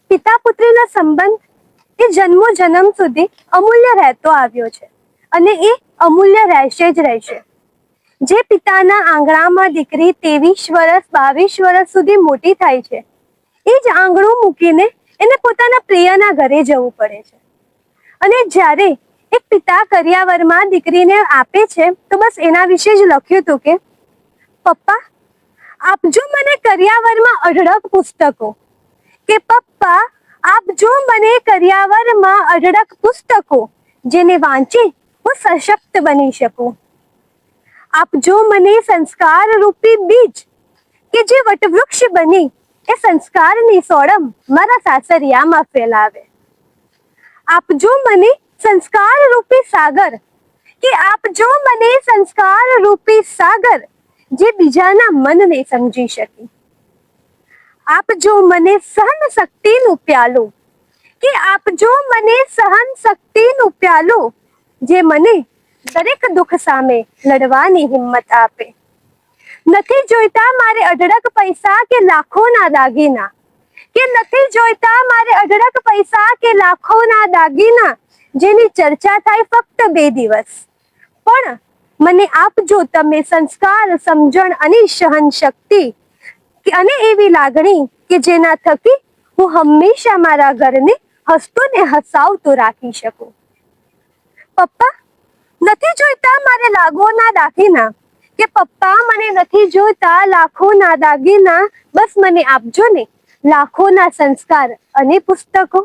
પિતા પુત્રીનો સંબંધ એ જન્મો જન્મ સુધી અમૂલ્ય રહેતો આવ્યો છે અને એ અમૂલ્ય રહેશે જ રહેશે. જે પિતાના આંગણામાં દીકરી 23 વર્ષ 22 વર્ષ સુધી મોટી થાય છે, એ જ આંગણું મૂકીને એને પોતાના પ્રિયના ઘરે જવું પડે છે. અને જ્યારે એક પિતા કરિયાવરમાં દીકરીને આપે છે તો બસ એના વિશે જ લખ્યું હતું કે પપ્પા આપજો મને કરિયાવરમાં અઢળક પુસ્તકો, કે પપ્પા આપજો મને કરિયાવરમાં અઢળક પુસ્તકો, જેને વાંચી હું સશક્ત બની શકું. આપજો મને સંસ્કાર રૂપી બીજ, કે જે વટવૃક્ષ બની એ સંસ્કારની સોડમ મારા સાસરિયામાં ફેલાવે. આપજો મને સંસ્કાર રૂપી સાગર, કે આપજો મને સંસ્કાર રૂપી સાગર, જે બીજાના મનને સમજી શકે. આપજો મને સહન શક્તિનું પ્યાલું, કે આપજો મને સહન શક્તિનું પ્યાલું, જે મને દરેક દુઃખ સામે લડવાની હિંમત આપે. નથી જોઈતા મારે અઢળક પૈસા કે લાખોના દાગીના, કે નથી જોઈતા મારે અઢળક પૈસા કે લાખોના દાગીના, જેની ચર્ચા થાય ફક્ત 2 દિવસ. પણ મને આપજો તમે સંસ્કાર, સમજણ અને સહન શક્તિ, અને એવી લાગણી કે જેના થકી હું હંમેશા મારા ઘરને હસતું ને હસાવતું રાખી શકું. પપ્પા નથી જોઈતા મારે લાખોના દાગીના, કે પપ્પા મને નથી જોઈતા લાખોના દાગીના, બસ મને આપજો ને લાખોના સંસ્કાર અને પુસ્તકો.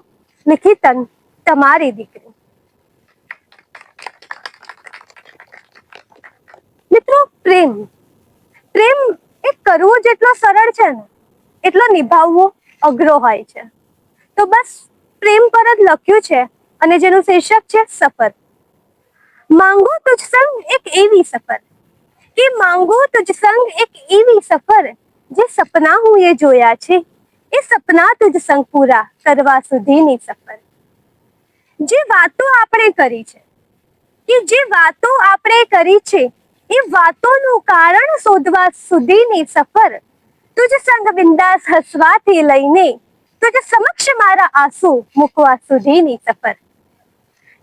નિકિતન, તમારી દીકરી. મિત્રો, પ્રેમ એ કરવો જેટલો સરળ છે ને એટલો નિભાવવો અઘરો હોય છે. તો બસ પ્રેમ પર જ લખ્યું છે અને જેનું શીર્ષક છે સફર. માંગુ તુજ સંગ એક એવી સફર, કે માંગુ તુજ સંગ એક એવી સફર, જે સપના હું એ જોયા છે એ સપના તુજ સંગ પૂરા કરવા સુધીની સફર. જે વાતો આપણે કરી છે, કે જે વાતો આપણે કરી છે એ વાતોનું કારણ શોધવા સુધીની સફર. તુજ સંગ બિંદાસ હસવાથી લઈને તુજ સમક્ષ મારા આંસુ મૂકવા સુધીની સફર.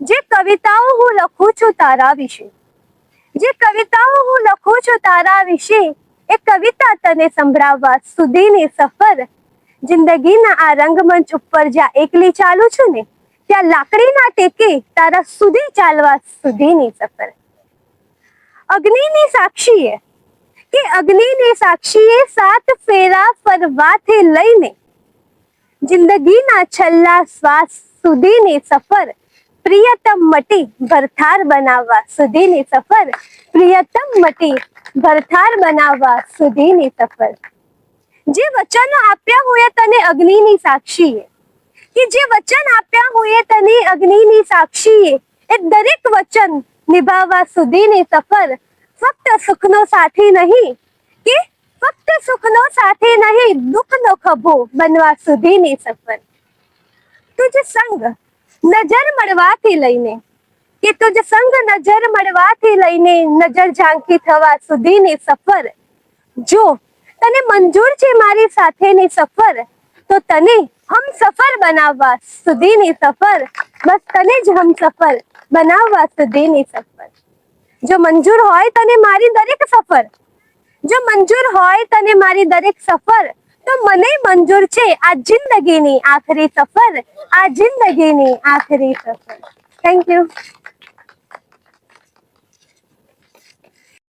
જે કવિતાઓ હું લખું છું તારા વિશે, જે કવિતાઓ હું લખું છું તારા વિશે, એ કવિતા તને સંભળાવવા સુધીની સફર. જિંદગીના આ રંગમંચ ઉપર જ્યાં એકલી ચાલું છું ને, ત્યાં લાકડીના ટેકે તારા સુધી ચાલવા સુધીની સફર. અગ્નિની સાક્ષીએ, કે અગ્નિની સાક્ષીએ 7 ફેરા ફરવાથી લઈને જિંદગીના છેલ્લા શ્વાસ સુધીની સફર. પ્રિયતમ મટી ભરથાર બનાવવા સુધીની સફર. પ્રિયતમ મટી ભરથાર બનાવવા સુધીની સફર. જે વચનો આપ્યા હોય તને અગ્નિની સાક્ષીએ, કે જે વચન આપ્યા હોય તને અગ્નિની સાક્ષીએ, એ દરેક વચન નિભાવવા સુધીની સફર. ફક્ત સુખનો સાથી નહીં, કે ફક્ત સુખનો સાથી નહીં, દુઃખનો ખભો બનવા સુધીની સફર. તુજ સંગ નજર મળવાથી લઈને, કે તુજ સંગ નજર મળવાથી લઈને નજર ઝાંખી થવા સુધીની સફર. જો તને મંજૂર છે મારી સાથેની સફર, તો તને હમસફર બનાવવા સુધીની સફર. બસ તને જ હમસફર બનાવવા સુધીની સફર. જો મંજૂર હોય તને મારી દરેક સફર, જો મંજૂર હોય તને મારી દરેક સફર, તો મને મંજૂર છે આ જિંદગીની આખરી સફર, આ જિંદગીની આખરી સફર. Thank you.